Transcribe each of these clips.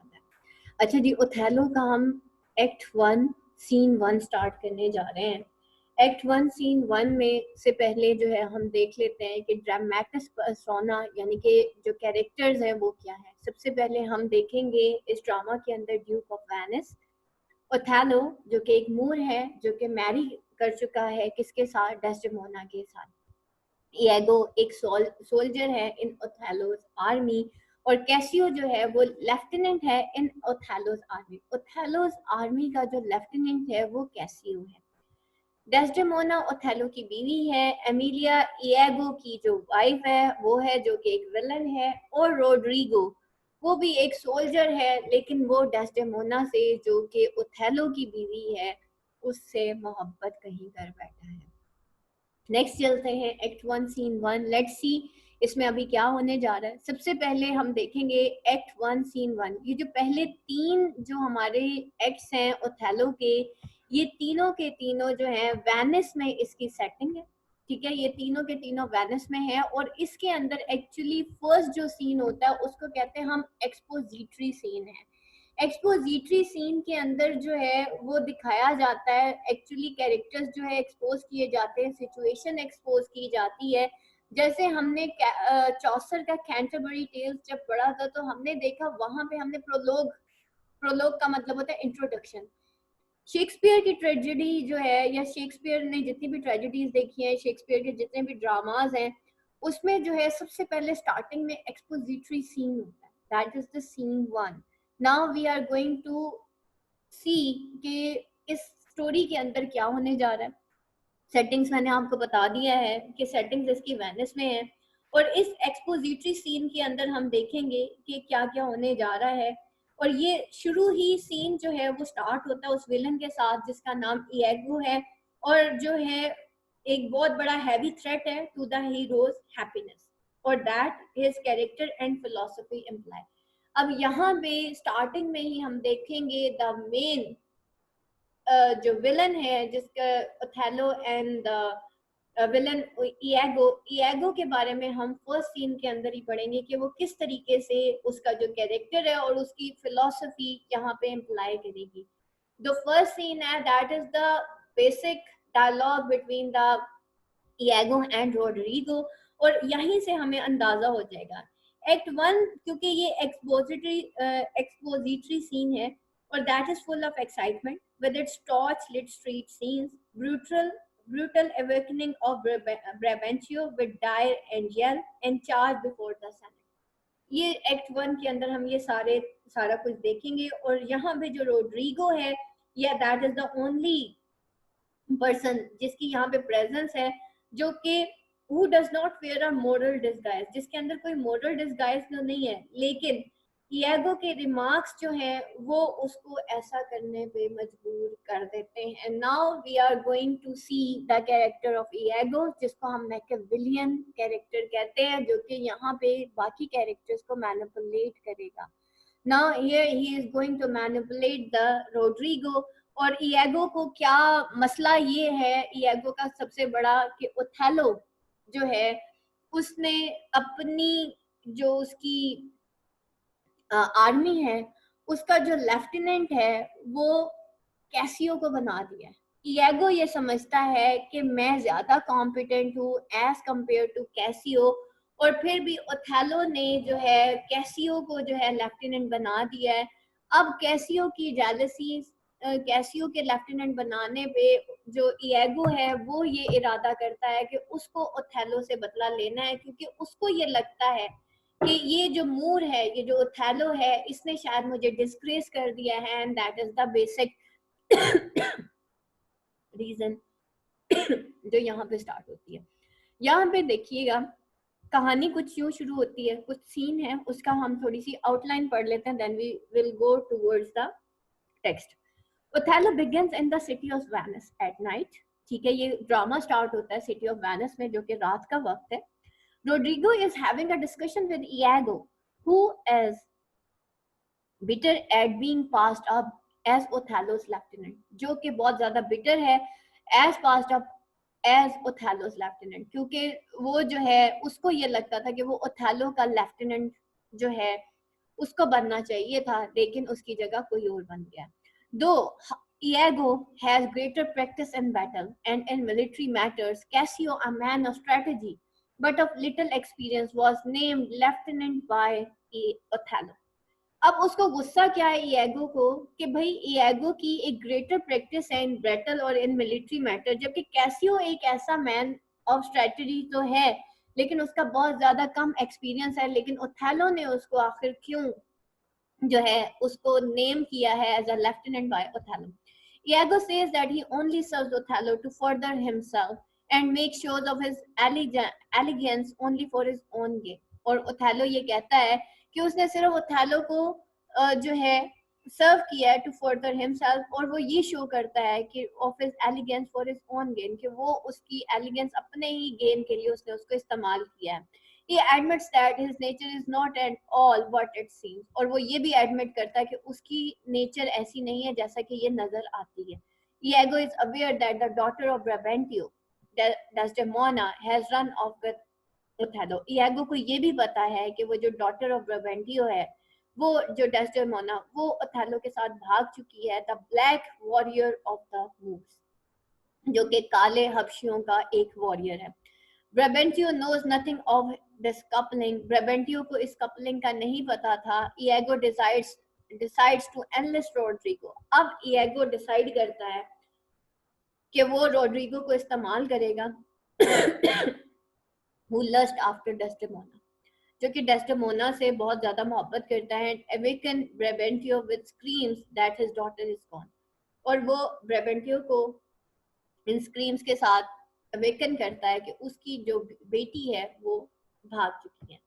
जाता है। अच्छा जी, ओथेलो का हम एक्ट 1 सीन 1 स्टार्ट करने जा रहे हैं। एक्ट 1 सीन 1 में से पहले जो है हम देख लेते हैं कि ड्रामेटिक पर्सोना यानी कि जो कैरेक्टर्स हैं वो क्या है। सबसे पहले हम देखेंगे इस ड्रामा के अंदर ड्यूक ऑफ वेनिस, ओथेलो जो कि एक मूर है जो कि मैरी कर चुका है किसके साथ, डेस्डेमोना के साथ। ईगो एक सोल्जर है इन ओथेलोस आर्मी, और कैसियो जो है वो लेफ्टिनेंट है इन ओथेलोस आर्मी। ओथेलोस आर्मी का जो लेफ्टिनेंट है वो कैसियो है। डेस्डेमोना ओथेलो की बीवी है, एमिलिया ईगो की जो वाइफ है वो है जो कि एक विलन है, और रोड्रिगो वो भी एक सोल्जर है लेकिन वो डेस्डेमोना से जो कि ओथेलो की बीवी है उससे मोहब्बत कहीं कर बैठा है। नेक्स्ट चलते हैं एक्ट 1 सीन 1। लेट्स सी इसमें अभी क्या होने जा रहा है। सबसे पहले हम देखेंगे एक्ट 1 सीन 1। ये जो पहले 3 जो हमारे एक्ट्स हैं ओथेलो के, ये तीनों के तीनों जो हैं वेनिस में इसकी सेटिंग है। ठीक है, ये तीनों के तीनों वेनिस में है, और इसके अंदर एक्चुअली फर्स्ट जो सीन होता है उसको कहते हैं हम एक्सपोजिटरी सीन है। एक्सपोजिटरी सीन के अंदर जो है वो दिखाया जाता है, एक्चुअली कैरेक्टर्स जो है एक्सपोज किए जाते हैं, सिचुएशन एक्सपोज की जाती है। जैसे हमने चौसर का कैंटरबरी टेल्स जब पढ़ा था तो हमने देखा वहां पे हमने प्रोलोग, प्रोलोग का मतलब होता है इंट्रोडक्शन। शेक्सपियर की ट्रेजेडी जो है, या शेक्सपियर ने जितनी भी ट्रेजेडीज देखी हैं, शेक्सपियर के जितने भी ड्रामाज हैं, उसमें जो है सबसे पहले स्टार्टिंग में एक्सपोजिटरी सीन होता है, that is the scene 1। Now we are going to see कि इस स्टोरी के अंदर क्या होने जा रहा है। सेटिंग्स मैंने आपको बता दिया है कि सेटिंग्स इसकी वेनिस में है, और इस एक्सपोजिटरी सीन के अंदर हम देखेंगे कि क्या क्या होने जा रहा है। और ये शुरू ही सीन जो है वो स्टार्ट होता है उस विलन के साथ जिसका नाम ईगो है, और जो है एक बहुत बड़ा हैवी थ्रेट है टू द हीरोज हैप्पीनेस, और that his character and philosophy imply. अब यहाँ पे स्टार्टिंग में ही हम देखेंगे द मेन जो विलन है जिसका ओथेलो एंड विलन ईगो के बारे में हम फर्स्ट सीन के अंदर ही पढ़ेंगे कि वो किस तरीके से उसका जो कैरेक्टर है और उसकी फिलोसफी यहाँ पे इम्प्लाई करेगी। द फर्स्ट सीन है that is the basic dialogue between the Iago and Roderigo, और यहीं से हमें अंदाजा हो जाएगा। एक्ट 1 क्योंकि ये एक्सपोजिटरी सीन है, और that is full of excitement with its torch-lit street scenes, brutal awakening of Brabantio with dire and yell and charge before the Senate. ये एक्ट 1 के अंदर हम ये सारा कुछ देखेंगे, और यहाँ पे जो रोड्रिगो है, या that is the only person जिसकी यहाँ पे प्रेजेंस है, जो कि who does not wear a moral disguise, जिसके अंदर कोई moral disguise तो नहीं है, लेकिन ईगो के रिमार्क्स जो हैं वो उसको ऐसा करने पे मजबूर कर देते हैं। Now we are going to see the character of Iago, जिसको हम मैकियावेलियन कैरेक्टर कहते हैं, जो कि यहाँ पे बाकी कैरेक्टर्स को मैनिपुलेट करेगा। Now here he is going to manipulate the Roderigo. और ईगो को क्या मसला ये है, ईगो का सबसे बड़ा कि ओथेलो जो है उसने अपनी जो उसकी आर्मी है उसका जो लेफ्टिनेंट है वो कैसियो को बना दिया है। ईगो ये समझता है कि मैं ज्यादा कॉम्पिटेंट हूँ एज कंपेयर टू कैसियो, और फिर भी ओथेलो ने जो है कैसियो को जो है लेफ्टिनेंट बना दिया है। अब कैसियो की जेलसी, कैसियो के लेफ्टिनेंट बनाने पे जो ईगो है वो ये इरादा करता है कि उसको ओथेलो से बदला लेना है, क्योंकि उसको ये लगता है कि ये जो मूर है, ये जो ओथेलो है, इसने शायद मुझे डिस्ग्रेस कर दिया है, and that is the basic reason जो यहाँ पे स्टार्ट होती है। यहाँ पे देखिएगा कहानी कुछ यूं शुरू होती है, कुछ सीन है उसका हम थोड़ी सी आउटलाइन पढ़ लेते हैं, then we will go towards the text. Othello begins in the city of Venice at night. ठीक है, ये ड्रामा स्टार्ट होता है सिटी ऑफ वेनिस में जो कि रात का वक्त है। Rodrigo is having a discussion with Iago, who is bitter at being passed up as Othello's lieutenant, जो कि बहुत ज्यादा bitter है as passed up as Othello's lieutenant, क्योंकि वो जो है उसको ये लगता था कि वो ओथेलो का लेफ्टिनेंट जो है उसको बनना चाहिए था, लेकिन उसकी जगह कोई और बन गया। दो Iago has greater practice in battle and in military matters, Cassio, a man of strategy but of little experience, was named lieutenant by Othello. अब उसको गुस्सा क्या है ईएगो को कि भाई ईएगो की एक ग्रेटर प्रैक्टिस है इन बैटल और इन मिलिट्री मैटर, जबकि कैसियो एक ऐसा मैन ऑफ स्ट्रेटजी तो है लेकिन उसका बहुत ज्यादा कम एक्सपीरियंस है, लेकिन ओथेलो ने उसको आखिर क्यों जो है उसको नेम किया है as a lieutenant by Othello. Iago says that he only serves Othello to further himself and make shows of his elegance only for his own gain. और ओथेलो ये कहता है कि उसने सिर्फ ओथेलो को जो है सर्व किया है टू फर्दर हिमसेल्फ, और वो ये शो करता है कि of his allegiance for his own gain, कि वो उसकी एलिगेंस अपने ही गेन के लिए उसने उसको इस्तेमाल किया है. He admits that his nature is not at all what it seems, और वो ये भी एडमिट करता है कि उसकी नेचर ऐसी नहीं है जैसा कि ये नजर आती है. Iago is aware that the daughter of Brabantio, Desdemona, has run off with Othello. Iago को ये भी पता है कि वो जो डॉटर ऑफ ब्राबेंटियो है, वो जो डेस्डेमोना, वो ओथेलो के साथ भाग चुकी है. The black warrior of the moves, जो कि काले हबशियों का एक वॉरियर है. ब्राबेंटियो knows nothing of this coupling. ब्राबेंटियो को इस कपलिंग का नहीं पता था. Iago decides to enlist Rodrigo. अब Iago डिसाइड करता है कि वो रोड्रिगो को इस्तेमाल करेगा who lust after Desdemona, जो कि डेस्डेमोना से बहुत ज्यादा मोहब्बत करता है. awaken Brabantio with screams that his daughter is gone, और वो ब्राबेंटियो को इन स्क्रीम्स के साथ अवेकन करता है कि उसकी जो बेटी है वो भाग चुकी है.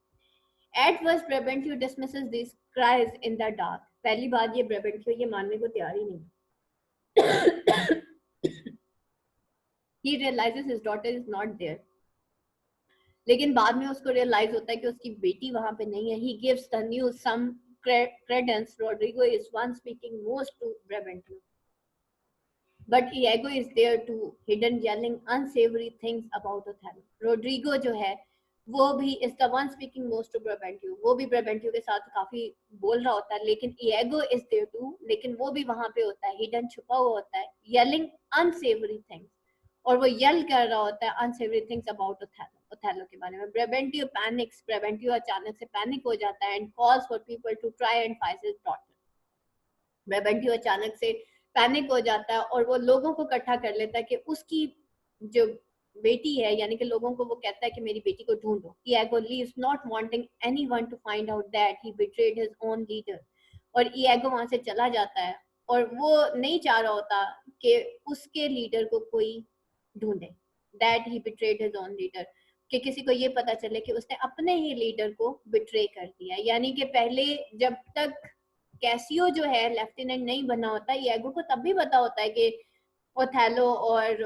At first Brabantio dismisses these cries in the dark. पहली बात ये ब्राबेंटियो ये मानने को तैयार ही नहीं. He realizes his daughter is not there, लेकिन बाद में उसको रियलाइज होता है कि उसकी बेटी वहां पे नहीं है. He gives the news some credence. Rodrigo is one speaking most to Brabantio, but Iago is there too, hidden yelling unsavory things about Othello. Rodrigo जो है वो भी is the one speaking most to Brabantio, वो भी Brabantio के साथ काफी बोल रहा होता है, लेकिन Iago is there too, लेकिन वो भी वहां पे होता है, hidden छुपा हुआ होता है, yelling unsavory things, और वो यल कर रहा होता है unsavory things about Othello के बारे में. Brabantio panics. Brabantio अचानक से पैनिक हो जाता है and calls for people to try and find his daughter. Brabantio अचानक से पैनिक हो जाता है और वो लोगों को इकट्ठा कर लेता है कि उसकी जो बेटी है, यानी कि लोगों को वो कहता है कि मेरी बेटी को ढूंढो. Iago leaves not wanting anyone to find out that he betrayed his own leader, और Iago वहां से चला जाता है और वो नहीं चाह रहा होता कि उसके लीडर को कोई ढूंढे. That he betrayed his own leader, कि किसी को ये पता चले कि उसने अपने ही लीडर को बिट्रे कर दिया. यानी कि पहले जब तक कैसियो जो है लेफ्टिनेंट नहीं बना होता, ईएगो को तब भी पता होता है कि ओथेलो और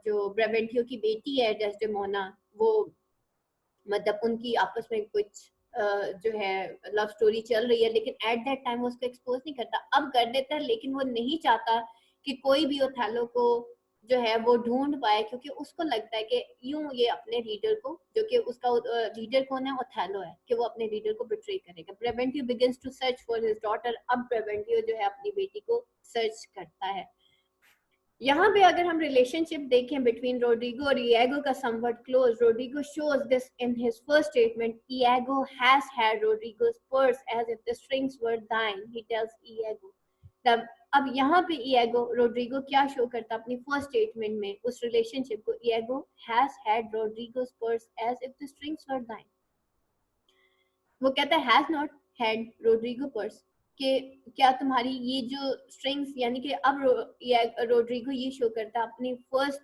जो ब्राबेंटियो की बेटी है डेस्डेमोना, वो मतलब उनकी आपस में कुछ जो है लव स्टोरी चल रही है, लेकिन एट दैट टाइम वो उसको एक्सपोज नहीं करता. अब कर देता है, लेकिन वो नहीं चाहता कि कोई भी ओथेलो को जो है वो ढूंढ पाए, क्योंकि उसको लगता है कि यूं ये अपने लीडर को, जो कि उसका लीडर कौन है, ओथेलो है, कि वो अपने लीडर को बिट्रे करेगा. Brabantio begins to search for his daughter. अब ब्राबेंटियो जो है अपनी बेटी को सर्च करता है. यहाँ पे अगर हम रिलेशनशिप देखें बिटवीन रोड्रिगो और इयागो का somewhat close. Roderigo shows this in his first statement. Iago has had Roderigo's purse as if the strings were thine, he tells Iago. तब अब यहाँ पे इयागो रोड्रिगो क्या शो करता अपनी फर्स्ट स्टेटमेंट में उस रिलेशनशिप को. Iago has had Roderigo's purse as if the strings were thine. वो कहता है has not had Roderigo purse, कि क्या तुम्हारी ये जो स्ट्रिंग्स, यानी कि अब रोड्रिगो ये शो करता अपनी फर्स्ट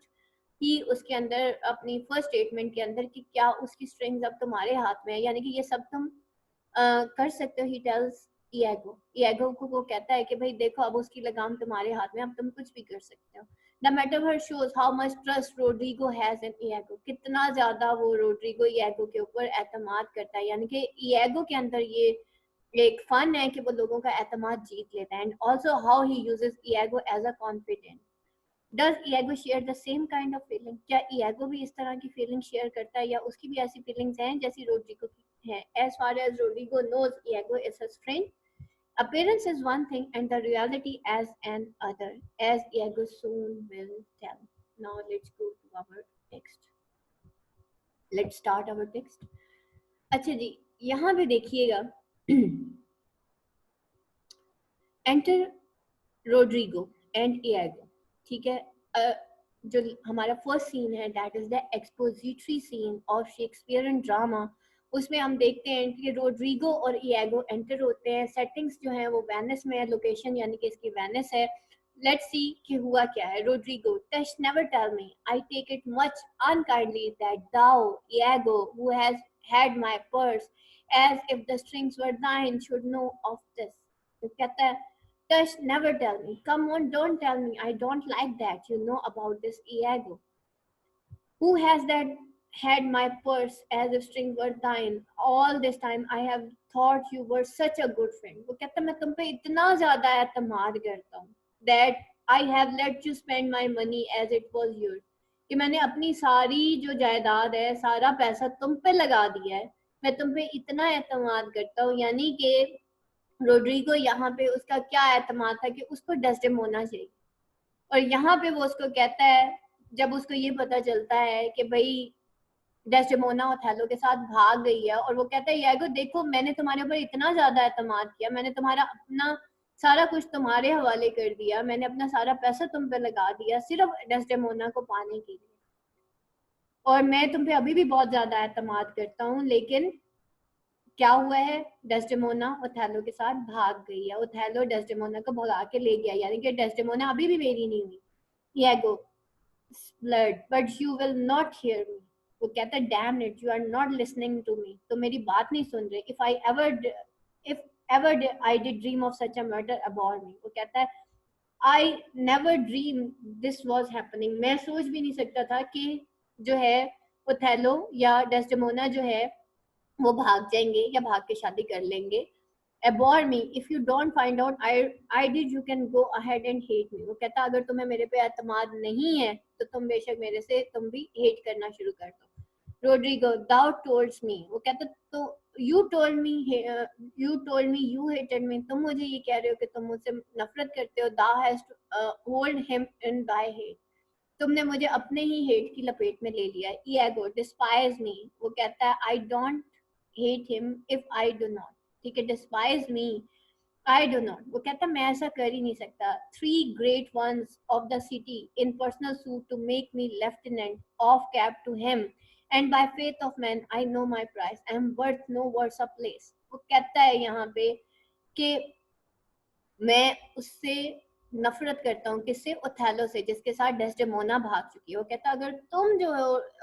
ही उसके अंदर, अपनी फर्स्ट स्टेटमेंट के अंदर, कि क्या उसकी स्ट्रिंग्स अब तुम्हारे हाथ में है, यानी कि ये सब तुम कर सकते हो. ही टेल्स इयागो को वो कहता है कि भाई देखो अब उसकी लगाम तुम्हारे हाथ में, अब तुम कुछ भी कर सकते हो. The metaphor shows how much trust Rodrigo has in Iago. कितना ज्यादा वो रोड्रिगो इयागो के ऊपर एतमाद करता है, यानी कि इयागो के अंदर ये एक फन है कि वो लोगों का एतमाद जीत लेता है. And also how he uses Iago as a confident. Does Iago share the same kind of feeling? क्या इयागो भी इस तरह की फीलिंग शेयर करता है, या उसकी भी ऐसी फीलिंग्स हैं जैसी रोड्रिगो की? हैं. As far as Rodrigo knows, Iago is his friend. Appearance is one thing and the reality as an other, as Iago soon will tell. Now let's go to our text. Let's start our text. अच्छा जी, यहाँ पे देखिएगा. Enter Rodrigo and Iago. ठीक है. जो हमारा first scene है that is the expository scene of Shakespearean drama. उसमें हम देखते हैं कि रोड्रिगो और इयागो एंटर होते हैं. सेटिंग्स जो हैं वो वेनिस में है, लोकेशन यानी कि इसकी वेनिस है. लेट्स सी कि हुआ क्या है. Roderigo, tush never tell me, I take it much unkindly that thou Iago who has had my purse as if the strings were thine should no of this. तो कहता है, Tush, never tell me. Come on, don't tell me. I don't like that. You know about this Iago. Who has that had my purse as if string were thine? All this time I have thought you were such a good friend. वो कहता मैं तुम पे इतना ज़्यादा एतमाद करता हूँ that I have let you spend my money as it was yours. कि मैंने अपनी सारी जो जायदाद है, सारा पैसा तुम पे लगा दिया है. मैं तुम पे इतना एतमाद करता हूँ. यानी कि रोड्रिगो यहाँ पे उसका क्या एतमाद था कि उसको डेस्डेमोना चाहिए. और यहाँ पे वो उसको कहता है, जब उसको ये पता चलता है कि भाई डेस्डेमोना ओथेलो के साथ भाग गई है, और वो कहता है यागो देखो मैंने तुम्हारे ऊपर इतना ज्यादा एतमाद किया, मैंने तुम्हारा अपना सारा कुछ तुम्हारे हवाले कर दिया, मैंने अपना सारा पैसा तुम पे लगा दिया सिर्फ डेस्डेमोना को पाने के लिए, और मैं तुम पे अभी भी बहुत ज्यादा एतमाद करता हूँ. लेकिन क्या हुआ है, डेस्डेमोना ओथेलो के साथ भाग गई है. ओथेलो डेस्डेमोना को भगा के ले गया, यानी कि डेस्डेमोना अभी भी मेरी नहीं हुई. Iago spluttered, but you will not hear me. वो कहता है damn it, you are not listening to me. तो मेरी बात नहीं सुन रहे. If ever I did dream of such a murder, abhor me. वो कहता है I never dreamed this was happening. मैं सोच भी नहीं सकता था कि जो है ओथेलो या डेस्डेमोना जो है वो भाग जाएंगे या भाग के शादी कर लेंगे. Abhor me. If you don't find out I did, you can go ahead and hate me. वो कहता अगर तुम्हें मेरे पे एतमाद नहीं है तो तुम बेशक मेरे से तुम भी हेट करना शुरू कर दो. Rodrigo, thou told me. वो कहता तो you told me you hated me. तुम मुझे ये कह रहे हो कि तुम मुझसे नफरत करते हो. Thou hast hold him in thy hate. तुमने मुझे अपने ही हेट की लपेट में ले लिया. Iago, despise me. वो कहता है I don't hate him if I do not. ठीक है, despise me, I do not. वो कहता मैं ऐसा कर ही नहीं सकता. 3 great ones of the city in personal suit to make me lieutenant of cap to him, and by faith of man I know my price. I am worth no worse a place. वो कहता है यहाँ पे कि मैं उससे नफरत करता हूँ. किससे? ओथेलो से, जिसके साथ डेस्डेमोना भाग चुकी है. वो कहता अगर तुम जो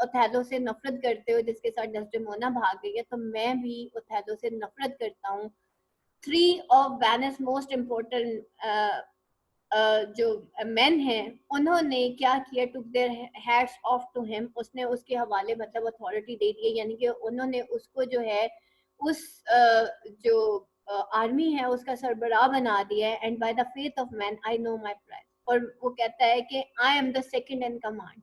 ओथेलो से नफरत करते हो जिसके साथ डेस्डेमोना भाग गई है, तो मैं भी ओथेलो से नफरत करता हूँ. 3 of Venice most important जो मेन हैं उन्होंने क्या किया, took their hats off to him. उसने उसके हवाले मतलब अथॉरिटी दे दी, यानी कि उन्होंने उसको जो है उस जो आर्मी है उसका सरबराह बना दिया है. And by the faith of man I know my price. और वो कहता है कि I am the second in command.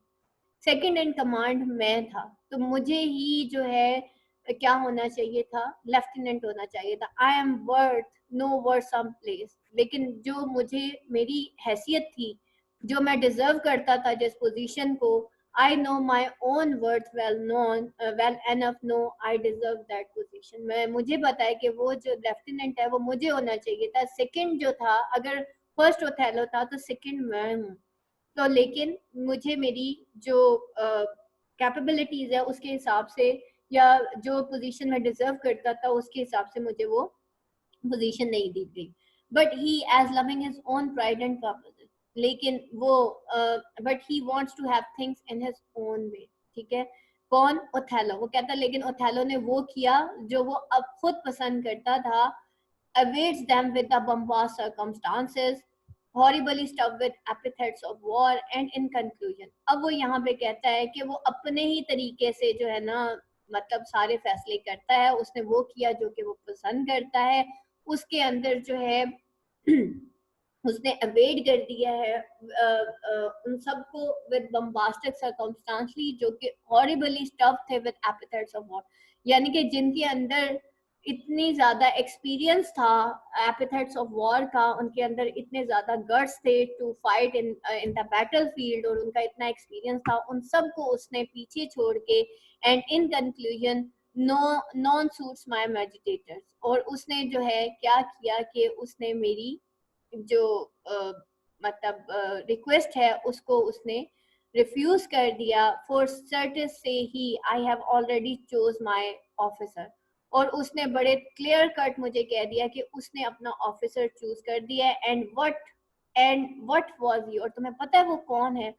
Second in command मैं था, तो मुझे ही जो है क्या होना चाहिए था, लेफ्टिनेंट होना चाहिए था. I am worth no worth some place. लेकिन जो मुझे मेरी हैसियत थी, जो मैं डिजर्व करता था जिस पोजीशन को, I know my own worth well enough no I deserve that position. मैं मुझे पता है कि वो जो लेफ्टिनेंट है वो मुझे होना चाहिए था. सेकंड जो था, अगर फर्स्ट ओथेलो था तो सेकंड मैं हूँ. तो लेकिन मुझे मेरी जो कैपेबिलिटीज है उसके हिसाब से, या जो पोजीशन में डिजर्व करता था उसके हिसाब से मुझे वो पोजीशन नहीं दी गई. But he as loving his own pride and purposes. लेकिन वो but he wants to have things in his own way. ठीक है, कौन? ओथेलो. वो कहता लेकिन ओथेलो ने वो किया जो वो अब खुद पसंद करता था. awaits them with the bombast circumstances, horribly stuffed with epithets of war, and in conclusion. अब वो यहाँ पे कहता है कि वो अपने ही तरीके से जो है ना, मतलब सारे फैसले करता है. उसने वो किया जो कि वो पसंद करता है. उसके अंदर जो है उसने अवेड कर दिया है उन सबको विद बम्बास्टिक सर्कमस्टांसली, जो कि हॉरिबली स्टफ थे विद एपिथेट्स ऑफ वॉर. यानी कि जिनके अंदर इतनी ज्यादा एक्सपीरियंस था एपिथेट्स ऑफ वॉर का, उनके अंदर इतने ज्यादा गट्स थे to fight in in the battle field, और उनका इतना एक्सपीरियंस था, उन सबको उसने पीछे छोड़ के and in conclusion no non suits my mediators, और उसने जो है क्या किया कि उसने मेरी जो मतलब रिक्वेस्ट है उसको उसने रिफ्यूज कर दिया। For certain says he I have already chose my officer, और उसने बड़े क्लियर कट मुझे कह दिया कि उसने अपना ऑफिसर चूज कर दिया है। एंड व्हाट वाज ही, और तुम्हें पता है वो कौन है?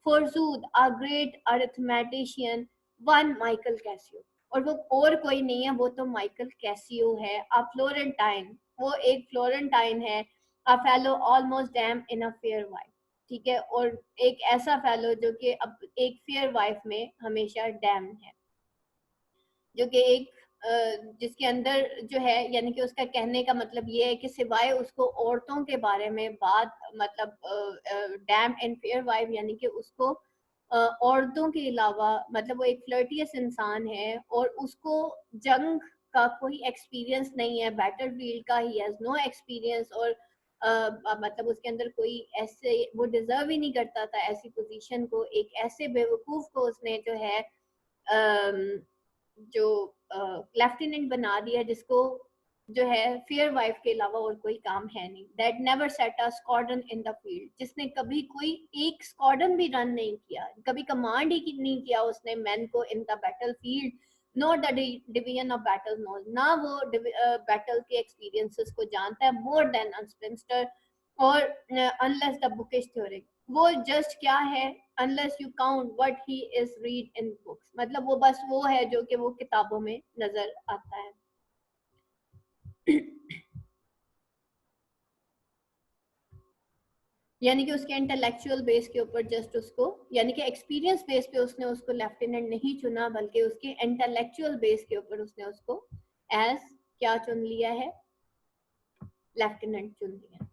Forsooth a great arithmetician, one Michael Cassio, और वो और कोई नहीं है, वो तो माइकल कैसियो है, अ फ्लोरेंटाइन, वो एक फ्लोरेंटाइन है, a fellow almost dam in a fair wife, ठीक है, और एक ऐसा फेलो जो कि अब एक फेयर वाइफ में हमेशा डैम है, जो कि एक जिसके अंदर जो है, यानी कि उसका कहने का मतलब ये है कि सिवाय उसको औरतों के बारे में बात, मतलब डैम एंड फेयर वाइफ, यानी कि उसको औरतों के अलावा, मतलब वो एक फ्लर्टियस इंसान है और उसको जंग का कोई एक्सपीरियंस नहीं है, बैटल फील्ड का ही हैज नो एक्सपीरियंस, और मतलब उसके अंदर कोई ऐसे, वो डिजर्व ही नहीं करता था ऐसी पोजीशन को, एक ऐसे बेवकूफ को उसने जो है जो लेफ्टिनेंट बना दिया, जिसको जो है फेयर वाइफ के अलावा और कोई काम है नहीं, that never set a squadron in the field, जिसने कभी कोई एक स्क्वाड्रन भी रन नहीं किया, कभी कमांड ही नहीं किया उसने मैन को in the battle field, no the division of battle knows, ना वो बैटल के एक्सपीरियंसेस को जानता है, मोर देन अ स्पिंस्टर, और अनलेस द बुकिश थ्योरी, वो जस्ट क्या है, unless you count what he is read in books, मतलब वो बस वो है जो कि वो किताबों में नजर आता है। यानी कि उसके इंटेलेक्चुअल बेस के ऊपर जस्ट उसको, यानी कि एक्सपीरियंस बेस पे उसने उसको लेफ्टिनेंट नहीं चुना, बल्कि उसके इंटेलेक्चुअल बेस के ऊपर उसने उसको एज क्या चुन लिया है, लेफ्टिनेंट चुन लिया।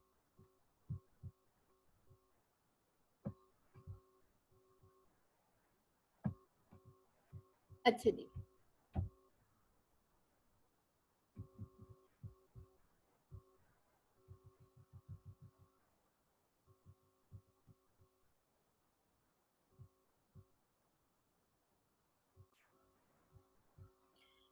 अच्छा जी।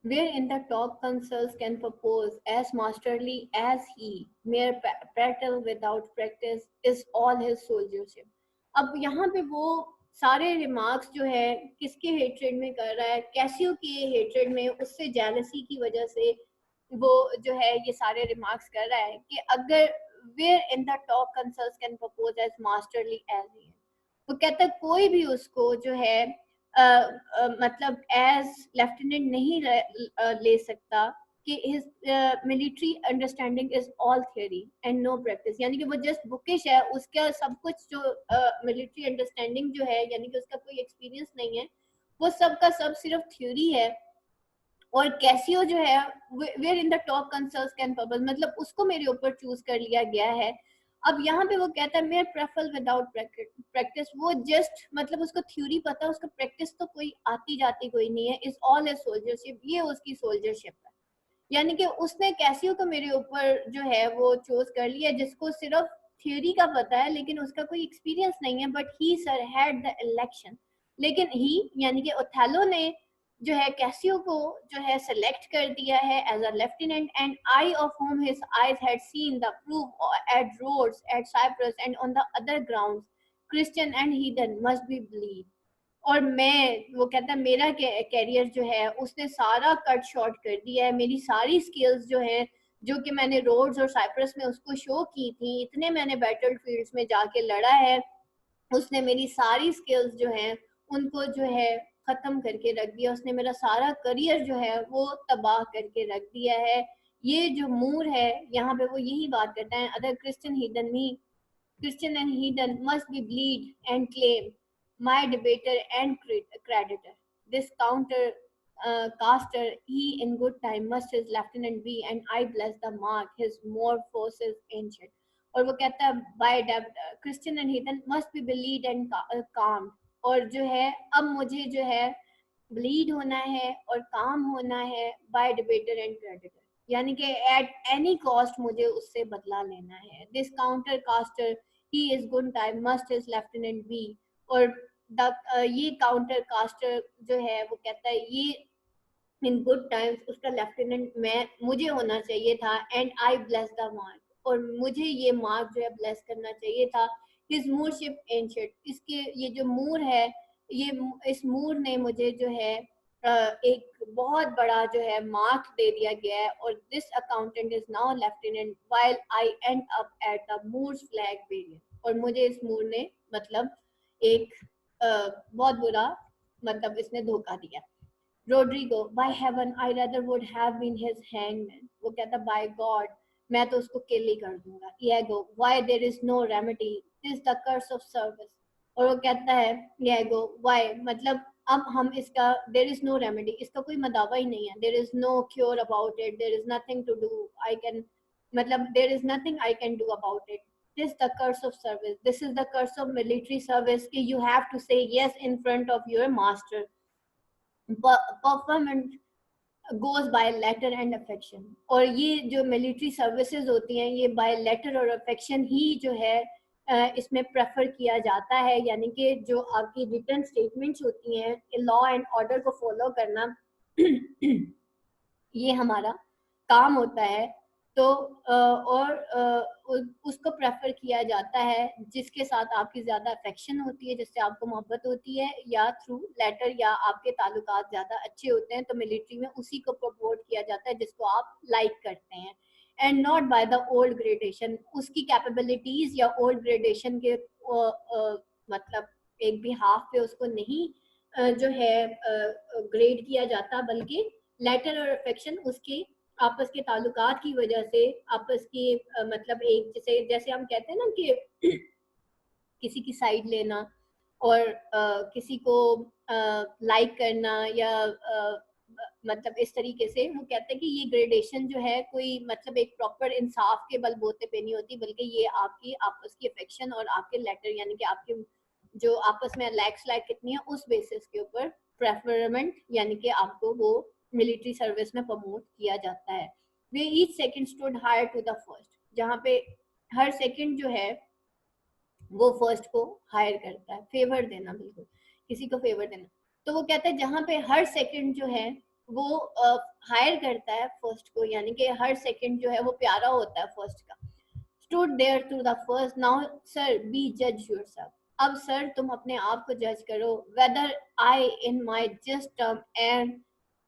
Wherein the top consuls can propose as masterly as he, mere prattle without practice is all his soldiership। अब यहाँ पे वो सारे रिमार्क्स जो है किसके हेट्रेड में कर रहा है, कैसियो के हेट्रेड में, उससे जेलसी की वजह से वो जो है ये सारे रिमार्क्स कर रहा है कि अगर wherein the top consuls can propose as masterly as he, वो कहता है कोई भी उसको जो है मतलब एज लेफ्टिनेंट नहीं ले सकता, कि his military understanding is all theory and know practice, यानी कि वो जस्ट बुकिश है, उसका सब कुछ जो मिलिट्री अंडरस्टैंडिंग जो है, यानी कि उसका कोई एक्सपीरियंस नहीं है, वो सब का सब सिर्फ थ्योरी है। और कैसियो जो है wherein the top consuls can babble, मतलब उसको मेरे ऊपर चूज कर लिया गया है। अब यहाँ पे वो कहता है मेयर प्रेफर विदाउट प्रैक्टिस, वो जस्ट मतलब उसको थ्योरी पता है, उसको प्रैक्टिस तो कोई आती जाती कोई नहीं है, इज ऑल ए सोल्जरशिप, ये उसकी सोल्जरशिप है। यानी कि उसने कैसियो को मेरे ऊपर जो है वो चूज कर लिया, जिसको सिर्फ थ्योरी का पता है लेकिन उसका कोई एक्सपीरियंस नहीं है, but he sir had the election, लेकिन ही यानी कि ओथेलो ने जो है कैसियो को जो है सेलेक्ट कर दिया है as a lieutenant, and I of whom his eyes had seen the proof at Rhodes, at Cyprus and on the other grounds, Christian and heathen must be believed। और मैं, वो कहता है मेरा कैरियर जो है उसने सारा कट शॉर्ट कर दिया है, मेरी सारी स्किल्स जो है जो कि मैंने रोड्स और साइप्रस में उसको शो की थी, इतने मैंने बैटल फील्ड्स में जाके लड़ा है, उसने मेरी सारी स्किल्स जो है उनको जो है खत्म करके रख दिया, उसने मेरा सारा करियर जो है वो तबाह करके रख दिया है। ये जो मूर है यहाँ पे वो यही बात करता है, other Christian heathen me, Christian and heathen must be bleed and claim, my debater and creditor. This counter caster, he in good time must his lieutenant be, and I bless the mark, his more forces ancient। और वो कहता है by Christian and heathen must be beleed and calmed, और जो है अब मुझे जो है ब्लीड होना है और काम होना है बाय डिबेटर एंड क्रेडिटर, यानी कि एट एनी कॉस्ट मुझे उससे बदला लेना है। This counter caster he is good time must is lieutenant be, और ये काउंटर कास्टर जो है वो कहता है ये इन गुड टाइम्स उसका लेफ्टिनेंट मैं मुझे होना चाहिए था, and I bless the mark, और मुझे ये मार्क जो है ब्लेस करना चाहिए था। हिज मूरशिप एंशियट, इसके ये जो मूर है, ये इस मूर ने मुझे जो है एक बहुत बड़ा जो है मार्क दे दिया गया है, और this accountant is now lieutenant while I end up at the Moor's flag variant, और मुझे इस मूर ने मतलब एक बहुत बुरा मतलब इसने धोखा दिया। Roderigo, by heaven I rather would have been his hangman, वो कहता बाय गॉड मैं तो उसको किल ही कर दूंगा। Iago, why there is no remedy, this the curse of service, और वो कहता है ईगो व्हाई मतलब अब हम इसका देयर इज नो रेमेडी, इसका कोई मदावा ही नहीं है, there is no cure about it, there is nothing to do I can मतलब there is nothing I can do about it. This the curse of service, this is the curse of military service कि you have to say yes in front of your master. Performance goes by letter and affection, और ये जो military services होती हैं ये by letter और affection ही जो है इसमें प्रेफर किया जाता है, यानी कि जो आपकी रिटर्न स्टेटमेंट्स होती हैं लॉ एंड ऑर्डर को फॉलो करना ये हमारा काम होता है। तो और उसको प्रेफर किया जाता है जिसके साथ आपकी ज़्यादा अफेक्शन होती है, जिससे आपको मोहब्बत होती है, या थ्रू लेटर या आपके ताल्लुकात ज़्यादा अच्छे होते हैं, तो मिलिट्री में उसी को प्रमोट किया जाता है जिसको आप लाइक करते हैं, and not by the old gradation, उसकी कैपेबिलिटीज़ या ओल्ड ग्रेडेशन के मतलब एक भी हाफ पे उसको नहीं जो है ग्रेड किया जाता, बल्कि लेटर और अफेक्शन उसके आपस के ताल्लुकात की वजह से आपस की मतलब एक जैसे जैसे हम कहते हैं ना कि किसी की साइड लेना और किसी को लाइक करना या मतलब इस तरीके से वो कहते हैं कि ये ग्रेडेशन जो है कोई मतलब एक प्रॉपर इंसाफ के बलबूते पे नहीं होती, बल्कि ये आपकी आपस की अफेक्शन और आपके लेटर यानी कि आपके जो आपस में लैक्स लाइक कितनी है उस बेसिस के ऊपर प्रेफरमेंट यानी कि आपको वो मिलिट्री सर्विस में प्रमोट किया जाता है। Where each second stood higher to the first, जहाँ पे हर सेकंड जो है वो फर्स्ट को हायर करता है, फेवर देना, बिल्कुल किसी को फेवर देना। तो वो कहता है जहाँ पे हर सेकंड जो है वो हायर करता है फर्स्ट को, यानी कि हर सेकंड जो है वो प्यारा होता है फर्स्ट का। Stood there to the first, now sir be जज योरसेल्फ, अब सर तुम अपने आप को जज करो, whether I in my just term and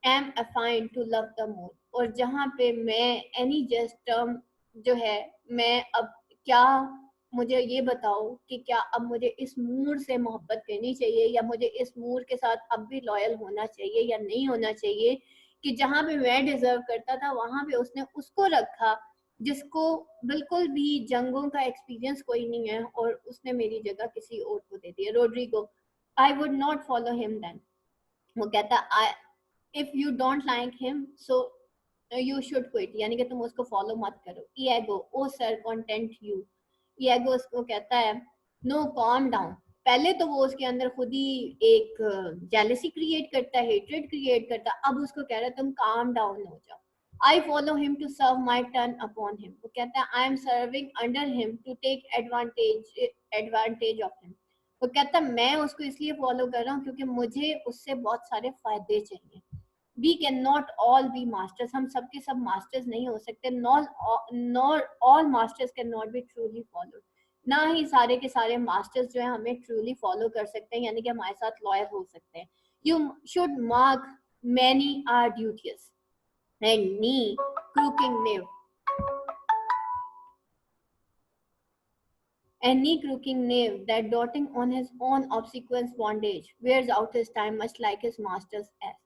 am affine to love the Moor, और जहाँ पे मैं एनी जस्ट टर्म जो है मैं अब क्या मुझे ये बताओ कि क्या अब मुझे इस मूड से मोहब्बत करनी चाहिए या मुझे इस मूड के साथ अब भी लॉयल होना चाहिए या नहीं होना चाहिए, कि जहाँ पे मैं डिजर्व करता था वहां पे उसने उसको रखा जिसको बिल्कुल भी जंगों का एक्सपीरियंस कोई नहीं है, और उसने मेरी जगह किसी और को दे दी। Roderigo, I would not follow him then, वो कहता I if you don't like him so you should quit, यानी कि तुम उसको फॉलो मत करो। Iago, O sir content you, Iago उसको कहता है नो कॉम डाउन, पहले तो वो उसके अंदर खुद ही एक जेलसी क्रिएट करता है, हेट्रेड क्रिएट करता है, अब उसको कह रहा है तुम काम डाउन हो जाओ। I follow him to serve my turn upon him, वो कहता है I am serving under him to take advantage of him, वो कहता है मैं उसको इसलिए फॉलो कर रहा हूँ क्योंकि मुझे उससे बहुत सारे फायदे चाहिए। We can not all be masters, हम सबके सब मास्टर्स नहीं हो सकते, nor all masters can not be truly followed, ना ही सारे के सारे मास्टर्स जो है हमें ट्रूली फॉलो कर सकते हैं यानी कि हमारे साथ लॉयल हो सकते हैं। You should mark many a duteous and knee crooking knave, and knee crooking knave that doting on his own obsequious bondage wears out his time much like his master's ass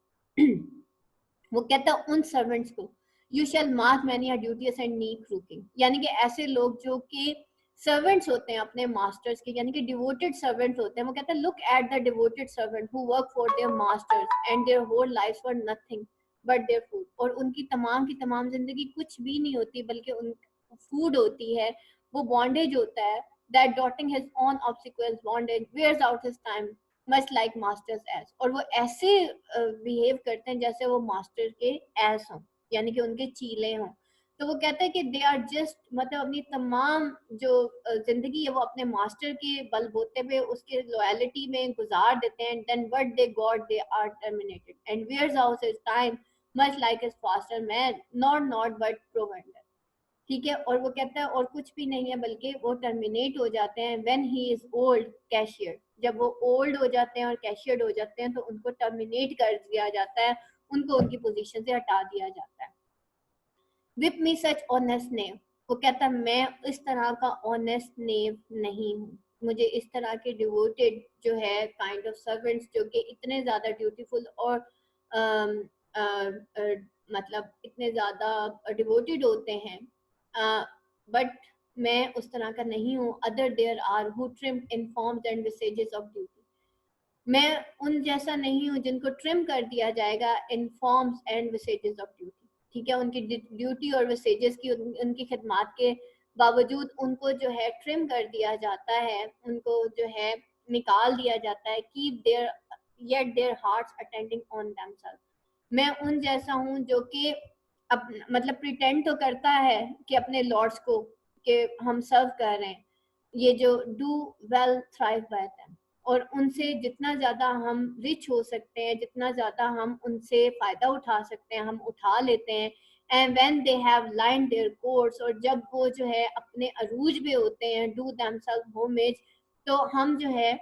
वो कहता है उन servants को you shall mark many duties and knee crooking, यानी कि ऐसे लोग जो कि सर्वेंट्स होते हैं अपने मास्टर्स के, यानी कि डिवोटेड सर्वेंट होते हैं, वो कहता है look at the devoted servant who work for their masters and their whole life for nothing but their food, और उनकी तमाम की तमाम जिंदगी कुछ भी नहीं होती बल्कि उन फूड होती है, वो बॉन्डेज होता है, that dotting his own obsequious bondage wears out his time much like masters S, और वो ऐसे बिहेव करते हैं जैसे वो मास्टर के एस हों, यानी कि उनके चीले हों। तो वो कहते हैं कि दे आर जस्ट, मतलब अपनी तमाम जो जिंदगी है वो अपने मास्टर के बलबूते पे उसके लॉयलिटी में गुजार देते हैं। Then what they got they are terminated and wears out his time much like his faster man, not but provender. ठीक है, और वो कहता है और कुछ भी नहीं है बल्कि वो टर्मिनेट हो जाते हैं when he is old cashier, जब वो ओल्ड हो जाते हैं और कैशियर्ड हो जाते हैं तो उनको टर्मिनेट कर दिया जाता है, उनको उनकी पोजीशन से हटा दिया जाता है। विप मी सच ऑनेस्ट नेम, वो कहता है मैं इस तरह का ऑनेस्ट नेम नहीं हूँ, मुझे इस तरह के डिवोटेड जो है काइंड ऑफ सर्वेंट्स जो कि इतने ज्यादा ड्यूटीफुल और अम, अ, अ, मतलब इतने ज्यादा डिवोटेड होते हैं, बट मैं उस तरह का नहीं हूँ। Other there are who trim in forms and visages of duty, मैं उन जैसा नहीं हूँ जिनको ट्रिम कर दिया जाएगा इन forms and visages of duty. ठीक है, उनकी ड्यूटी और विसेजेस की उनकी खिदमात के बावजूद उनको जो है ट्रिम कर दिया जाता है, उनको जो है निकाल दिया जाता है। Keep their yet their hearts attending on themselves, मैं उन जैसा हूँ जो कि मतलब प्रिटेंड तो करता है कि अपने लॉर्ड्स को कि हम सर्व कर रहे हैं, ये जो do well thrive bye them, और उनसे जितना ज्यादा हम रिच हो सकते हैं, जितना ज्यादा हम उनसे फायदा उठा सकते हैं, हम उठा लेते हैं। And when they have line their course, और जब वो जो है अपने अरूज पे होते हैं, डू देमसेल्फ होमेज, तो हम जो है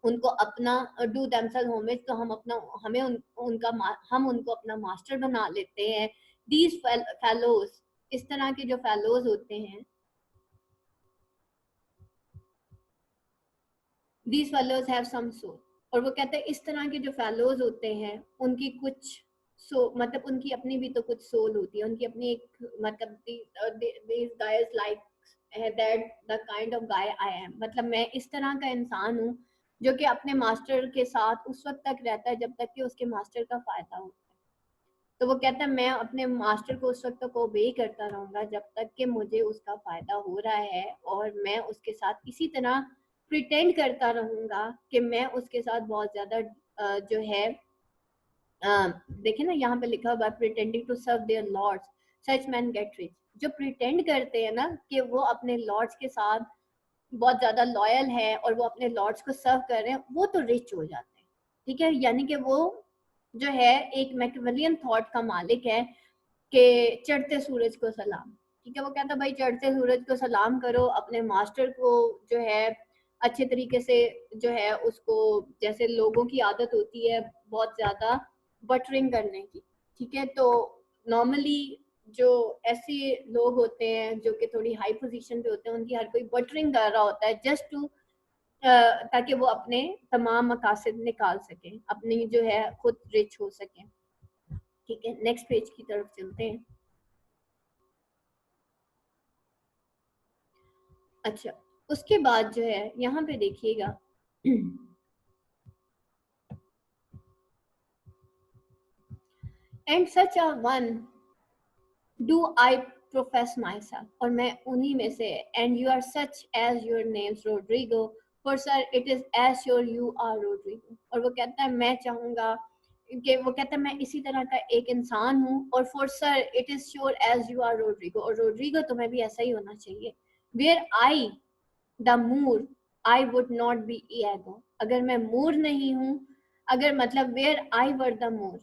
उनको अपना डू देमसेल्फ होमेज, तो हम अपना हमें हम उनको अपना मास्टर बना लेते हैं। दीज फेलोज, इस तरह के जो फेलोज होते हैं, these fellows have some soul, और वो कहते हैं इस तरह के जो फेलोज होते हैं उनकी कुछ मतलब उनकी अपनी भी तो कुछ सोल होती है, उनकी अपनी एक मतलब these guys like that the kind of guy I am, मतलब मैं इस तरह का इंसान हूँ जो कि अपने मास्टर के साथ उस वक्त तक रहता है जब तक कि उसके मास्टर का फायदा हो। तो वो कहता है मैं अपने मास्टर को उस वक्त तक ओबे करता रहूंगा जब तक कि मुझे उसका फायदा हो रहा है, और मैं उसके साथ इसी तरह प्रिटेंड करता रहूंगा कि मैं उसके साथ बहुत ज्यादा जो है देखे ना यहाँ पे लिखा हुआ pretending to serve their lords such man get rich, जो प्रिटेंड करते हैं ना कि वो अपने लॉर्ड्स के साथ बहुत ज्यादा लॉयल है और वो अपने लॉर्ड्स को सर्व कर रहे हैं, वो तो रिच हो जाते हैं। ठीक है, यानी कि वो जो है एक मैकियावेलियन थॉट का मालिक है कि चढ़ते सूरज को सलाम। ठीक है, वो कहता भाई चढ़ते सूरज को सलाम करो, अपने मास्टर को जो है अच्छे तरीके से जो है उसको, जैसे लोगों की आदत होती है बहुत ज्यादा बटरिंग करने की। ठीक है, तो नॉर्मली जो ऐसे लोग होते हैं जो कि थोड़ी हाई पोजीशन पे होते हैं, उनकी हर कोई बटरिंग कर रहा होता है जस्ट टू ताकि वो अपने तमाम मकासद निकाल सके, अपनी जो है खुद रिच हो सके। ठीक है, नेक्स्ट पेज की तरफ चलते हैं। अच्छा, उसके बाद जो है यहाँ पे देखिएगा and such a one do I profess myself, और मैं उन्हीं में से, and you are such as your names Roderigo, for sir it is as sure you are Roderigo, और वो कहता है मैं चाहूंगा कि वो कहता है मैं इसी तरह का एक इंसान हूँ, और for sir it is sure as you are Roderigo, और रोड्रिगो तुम्हें भी ऐसा ही होना चाहिए। Were I the Moor I would not be Iago, अगर मैं मूर नहीं हूँ, अगर मतलब वेयर आई वर द मूर,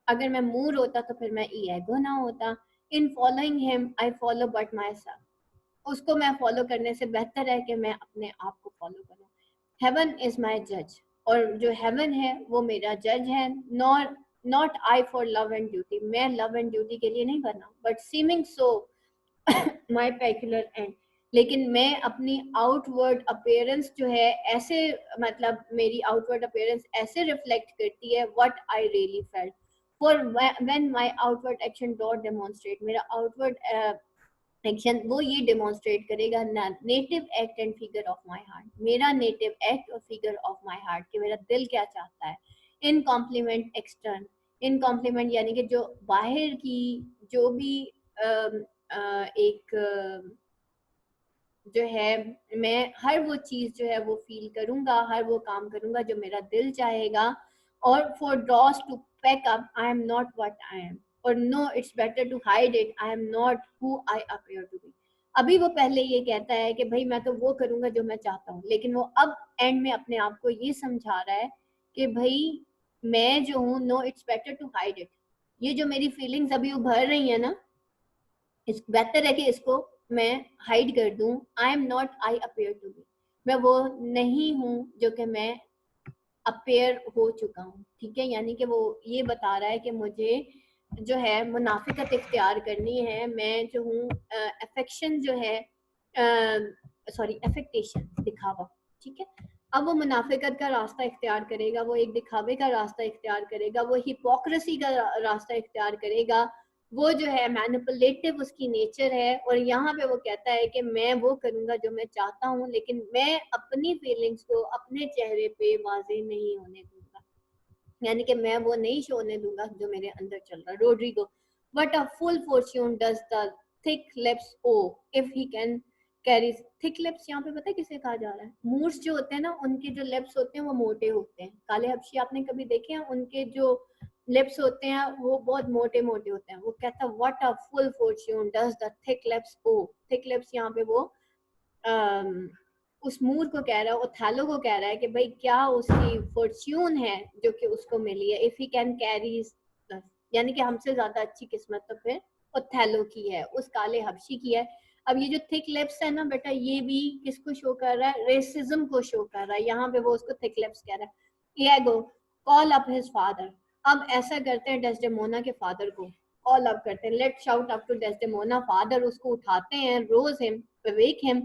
अगर मैं मूर होता तो फिर मैं ईगो ना होता। In following him I follow but my self, उसको मैं फॉलो करने से बेहतर है कि मैं अपने आप को फॉलो करूं। हेवन इज माई जज, और जो हेवन है वो मेरा जज है। Nor not I for love and duty, मैं लव एंड ड्यूटी के लिए नहीं बना, but seeming so my peculiar end, लेकिन मैं अपनी आउटवर्ड अपेयरेंस जो है ऐसे, मतलब मेरी आउटवर्ड अपेयरेंस ऐसे रिफ्लेक्ट करती है what I really felt, for when my outward action don't demonstrate, मेरा आउटवर्ड एक्शन वो ये डेमोन्स्ट्रेट करेगा ना native act and figure of my heart, मेरा नेटिव एक्ट और फिगर ऑफ माय हार्ट कि मेरा दिल क्या चाहता है। इन कॉम्प्लीमेंट एक्सटर्न, इन कॉम्प्लीमेंट यानी कि जो बाहर की जो भी एक जो है मैं हर वो चीज जो है वो फील करूंगा, हर वो काम करूंगा जो मेरा दिल चाहेगा। और for dross to pack up I am not what I am, और no it's better to hide it, I am not who I appear to be. अभी वो पहले ये कहता है कि भाई मैं तो वो करूंगा जो मैं चाहता हूँ, लेकिन वो अब एंड में अपने आप को ये समझा रहा है कि भाई मैं जो हूँ, no it's better to hide it. ये जो मेरी फीलिंग्स अभी उभर रही है ना, इस बेहतर है कि इसको मैं हाइड कर दूं। I am not I appear to be, मैं वो नहीं हूँ जो कि मैं अपेयर हो चुका हूँ। ठीक है, यानी कि वो ये बता रहा है कि मुझे जो है मुनाफिकत इख्तियार करनी है। मैं जो हूँ अफेक्शन जो है, सॉरी अफेक्टेशन, दिखावा। ठीक है, अब वो मुनाफिकत का रास्ता इख्तियार करेगा, वो एक दिखावे का रास्ता इख्तियार करेगा, वो हिपोक्रेसी का रास्ता इख्तियार करेगा। वो जो है मैनिपुलेटिव उसकी नेचर है, और यहाँ पे वो कहता है कि मैं वो करूंगा जो मैं चाहता हूँ, लेकिन मैं अपनी फीलिंग्स को अपने चेहरे पे वाजे नहीं होने दूंगा, यानी कि मैं वो नहीं शोने दूंगा जो मेरे अंदर चल रहा है। Roderigo, but a full fortune does the thick lips owe, if he can carry. Thick lips यहाँ पे पता है किसे कहा जा रहा है? मूर्स जो होते हैं ना, उनके जो लिप्स होते हैं वो मोटे होते हैं। काले हबशी आपने कभी देखे हैं? उनके जो लिप्स होते हैं वो बहुत मोटे मोटे होते हैं। वो कहता है what a full fortune does the thick lips owe. Thick lips यहाँ पे वो उस मूर को कह रहा है, ओथेलो को कह रहा है कि भाई क्या उसकी फॉर्च्यून है जो कि उसको मिली है। इफ ही कैन कैरी, यानी कि हमसे ज्यादा अच्छी किस्मत तो फिर ओथेलो की है, उस काले हबशी की है। अब ये जो थिक लिप्स है ना बेटा, ये भी किसको शो कर रहा है? रेसिज्म को शो कर रहा है। यहाँ पे वो उसको थिक लिप्स कह रहा है। Ego, call up his father. अब ऐसा करते हैं डेस्डेमोना के फादर को कॉल अप करते हैं। Let shout up to Desdemona father, उसको उठाते हैं, rouse him, wake him,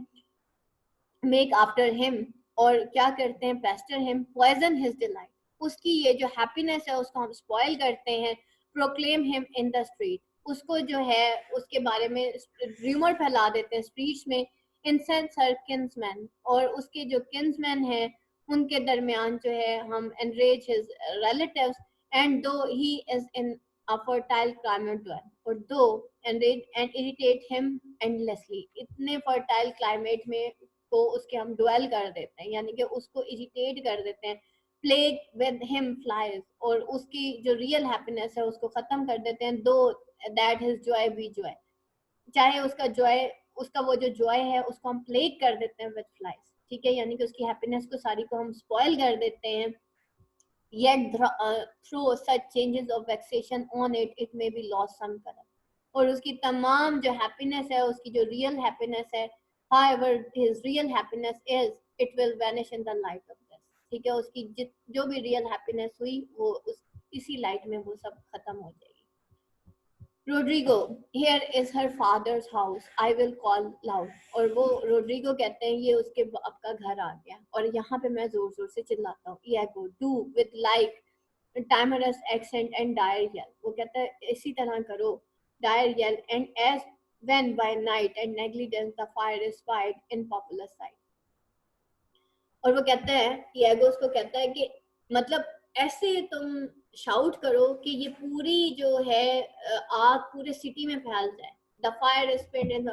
make after him, और क्या करते हैं? Pester him, poison his delight. उसकी ये जो हैप्पीनेस है उसको हम स्पॉइल करते हैं। Proclaim him in the street, उसको जो है उसके बारे में र्यूमर फैला देते हैं स्ट्रीट्स में। इंसेंस हर किन्समैन, और उसके जो किन्समैन है उनके दरमियान जो है हम एनरेज हिज रिलेटिव्स, एंड दो he is in a fertile climate dwell, और दो enrage and irritate him endlessly, इतने fertile climate में को उसके हम डुएल कर देते हैं, यानी कि उसको इरिटेट कर देते हैं। प्लेग विद हिम फ्लाइज, और उसकी जो रियल हैप्पीनेस है उसको खत्म कर देते हैं। Though that his joy be joy, चाहे उसका जॉय, उसका वो जो जॉय है उसको हम प्लेग कर देते हैं विद फ्लाइज। ठीक है, यानी कि उसकी हैप्पीनेस को सारी को हम स्पॉइल कर देते हैं। yet through such changes of vexation on it, it may be lost some color, और उसकी तमाम जो हैप्पीनेस है, उसकी जो रियल हैप्पीनेस है, however his real happiness is, it will vanish in the light of this। ठीक है, उसकी जो भी रियल हैप्पीनेस हुई वो उस इसी लाइट में वो सब खत्म हो जाएगी। Roderigo, here is her father's house, I will call loud, और वो रोड्रिगो कहते हैं ये उसके बाप का घर आ गया और यहाँ पे मैं जोर जोर से चिल्लाता हूँ। Iago, do with like timorous accent and dire yell, वो कहता है इसी तरह करो, dire yell, and as when by night and negligence the fire is fired in popular sight। और वो कहता है, ईगो उसको कहता है कि मतलब ऐसे तुम शाउट करो कि ये पूरी जो है आग पूरे सिटी में फैल जाए। The fire is spread in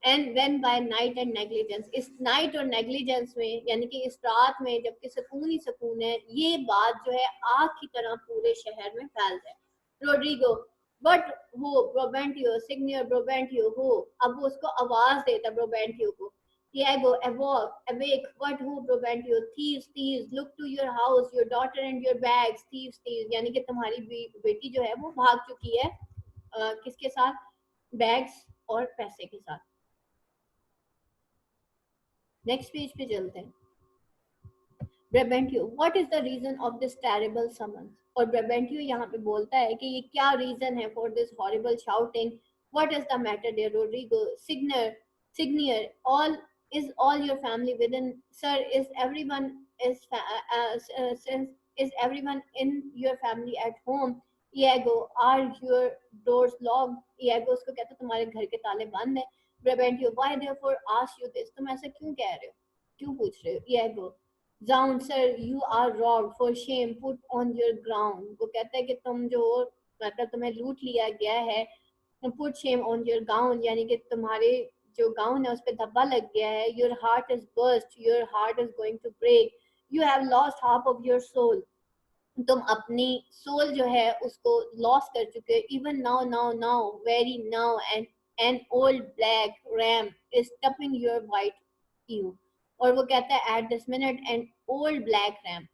and when by night and negligence, इस नाइट और नेग्लिजेंस में, यानी कि इस रात में जबकि सुकून ही सुकून है, ये बात जो है आग की तरह पूरे शहर में फैल जाए। रोड्रिगो, बट हो ब्रोबेंटियो सिग्नियर ब्रोबेंटियो हो, अब वो उसको आवाज देता ब्रोबेंटियो को। Diego, awake, what who prevent you? Thieves, thieves, look to your house, your daughter and your bags, thieves, thieves। यानी कि तुम्हारी बेटी जो है वो भाग चुकी है, किसके साथ? बैग्स और पैसे के साथ। नेक्स्ट पेज पे चलते हैं। Brabantio, what is the reason of this terrible summons, और ब्रेबेंटियो यहाँ पे बोलता है कि ये क्या रीजन है for this horrible shouting. What is the matter dear Roderigo? Signier, all is all your family within, sir, is everyone is is everyone in your family at home? Iago, are your doors locked? Iago उसको कहता है तुम्हारे घर के ताले बंद है। Brabantio, why therefore ask you this, तुम ऐसा क्यों कह रहे हो, क्यों पूछ रहे हो? Iago, Zound, sir, you are robbed, for shame, put on your ground। वो कहता है कि तुम जो मतलब तुम्हें लूट लिया गया है, put shame on your gown, यानी कि तुम्हारे जो गाउन है उस पर धब्बा लग गया है, your heart is burst, your heart is going to break, you have lost half of your soul, तुम अपनी सोल जो है उसको लॉस कर चुके हो। Even now now now very now and an old black ram is tupping your white ewe. और वो कहता है at this minute an old black ram,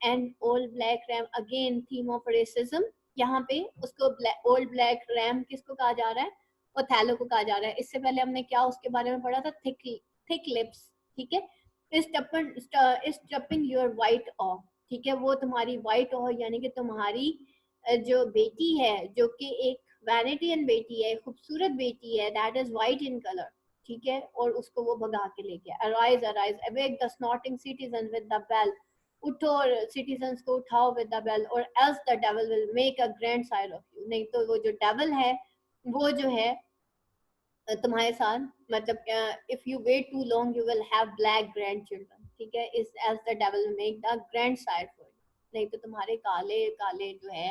and old black ram again theme of racism. यहाँ पे उसको old black RAM किसको कहा जा रहा है? ओथेलो को कहा जा रहा है। इससे पहले हमने क्या उसके बारे में पढ़ा था? थिक लिप्स, ठीक है। Is tupping your white of, ठीक है, वो तुम्हारी वाइट हो, यानी कि तुम्हारी जो बेटी है, जो कि एक वैनिटियन बेटी है, खूबसूरत बेटी है, that is white in colour, ठीक है, और उसको वो भगा के ले गया। Arise arise awake the snorting citizen with the bell, उठो और सिटीजन्स को उठाओ विद द बेल, और else the devil will make a grand side of you, नहीं तो वो जो डेविल है वो जो है तुम्हारे साथ, मतलब if you wait too long you will have black grandchildren, ठीक है, इस as the devil make the grand side for you, नहीं तो तुम्हारे काले काले जो है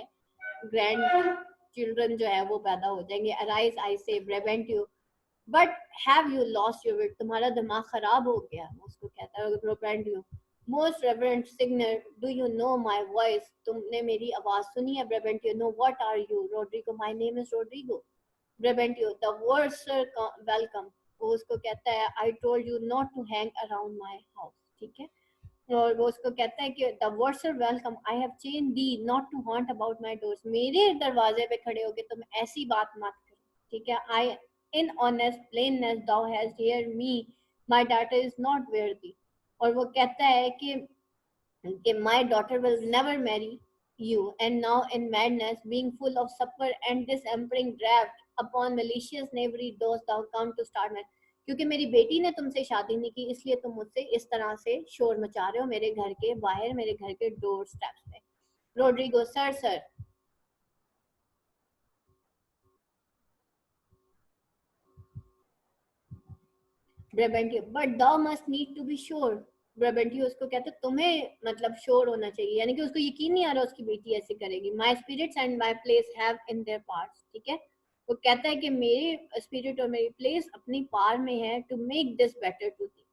ग्रैंड चिल्ड्रन जो है वो पैदा हो जाएंगे। Arise I say prevent you but have you lost your wit, तुम्हारा दिमाग खराब हो गया, उसको कहता है prevent you. Most reverend signor do you know my voice, तुमने मेरी आवाज सुनी है? Prevent you know what are you? Roderigo, my name is Roderigo. Brabantio, the word sir welcome, वो उसको कहता है I told you not to hang around my house, ठीक है, और वो उसको कहता है कि the word sir welcome, I have chained thee not to haunt about my doors, मेरे दरवाजे पे खड़े होके तुम ऐसी बात मत करो, ठीक है। I in honest plainness thou hast heard me, my daughter is not worthy, और वो कहता है कि my daughter will never marry you, and now in madness being full of supper and disempowering draft upon malicious knavery dost thou come to start me, क्योंकि मेरी बेटी ने तुमसे शादी नहीं की इसलिए तुम मुझसे इस तरह से शोर मचा रहे हो मेरे घर के बाहर, मेरे घर के डोर स्टेप्स पे। Roderigo, sir sir. Brabantio, but thou must need to be sure, Brabantio उसको कहते तुम्हें मतलब श्योर होना चाहिए, यानी कि उसको यकीन नहीं आ रहा उसकी बेटी ऐसे करेगी। My spirits and my place have in their parts, ठीक है, वो कहता है कि मेरे स्पिरिट और मेरी प्लेस अपनी पार में है, to make this better to thee,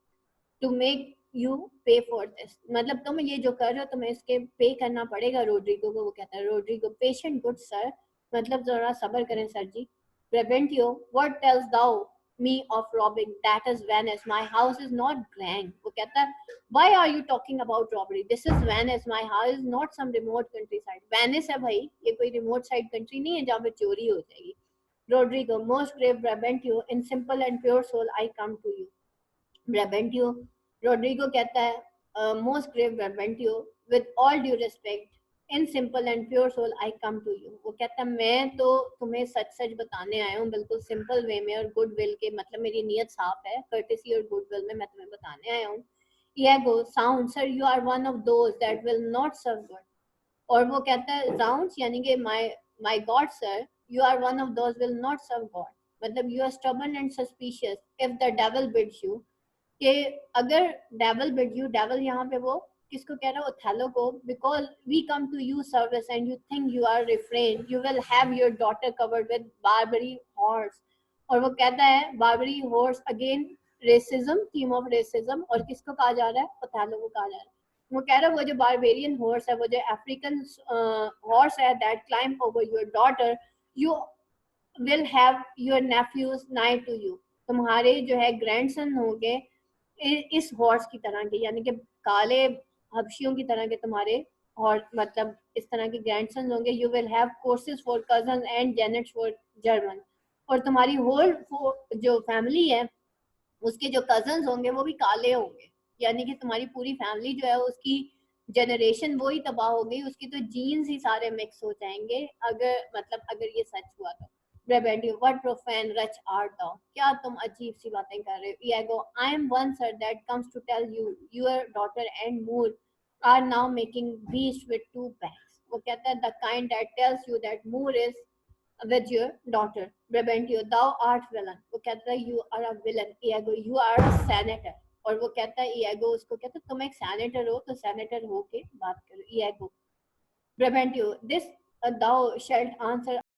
to make you pay for this, मतलब तुम ये जो कर रहे हो तुम्हें इसके पे करना पड़ेगा रोड्रिगो को। वो कहता है रोड्रिगो, पेशेंट गुड सर, मतलब जरा सब्र करें sir ji. Brabantio, what tells thou me of robbing, that is Venice, my house is not grand, वो कहता है why are you talking about robbery, this is Venice, my house is not some remote countryside, Venice है भाई, ये कोई remote side country नहीं है जहाँ पे चोरी हो जाएगी। Rodrigo, most grave Brabantio, in simple and pure soul I come to you, Brabantio, Roderigo कहता है most grave Brabantio, with all due respect in simple and pure soul I come to you, वो कहता है मैं तो तुम्हें सच सच बताने आया हूँ बिल्कुल सिंपल वे में और गुड विल के, मतलब मेरी नीयत साफ है, कर्टेसी और गुड विल में मैं तुम्हें बताने आया हूँ। Iago sound, sir you are one of those that will not serve God, और वो कहता है साउंड यानी कि my God sir, you are one of those will not serve God, मतलब you are stubborn and suspicious if the devil bids you, कि अगर devil bid you, devil यहाँ पे वो किसको कह रहा है? ओथेलो को। Because we come to you service and you think you are ruffians, you will have your daughter covered with Barbary horse, और वो कहता है Barbary horse again racism, theme of racism, और किसको कहा जा रहा है? ओथेलो को कहा जा रहा है। वो कह रहा है वो जो बारबेरियन हॉर्स है, वो जो अफ्रीकन हॉर्स है, that climb over your daughter, you will have your nephews neigh to you, तुम्हारे जो है ग्रैंडसन होंगे इस हॉर्स की तरह के, यानी कि काले हबशियों की तरह के तुम्हारे हॉर्स, मतलब इस तरह के ग्रैंडसन होंगे। You will have courses for cousin and jennets for German, और तुम्हारी होल जो फैमिली है उसके जो कजन्स होंगे वो भी काले होंगे, यानी कि तुम्हारी पूरी फैमिली जो है उसकी जनरेशन वो ही तबाह हो गई, उसकी तो जीन्स ही सारे मिक्स हो जाएंगे अगर मतलब अगर ये सच हुआ तो। Brabantio, what profane wretch art thou? क्या तुम अजीब सी बातें कर रहे हो? Iago, I am one sir that comes to tell you, your daughter and Moore are now making beast with two bags. वो कहता है the kind that tells you that Moore is with your daughter. Brabantio, thou art villain. वो कहता है you are a villain. Iago, you are a senator. और वो कहता है Iago उसको कहता है तुम एक senator हो तो senator हो के बात करो। Iago, Brabantio, this thou shalt answer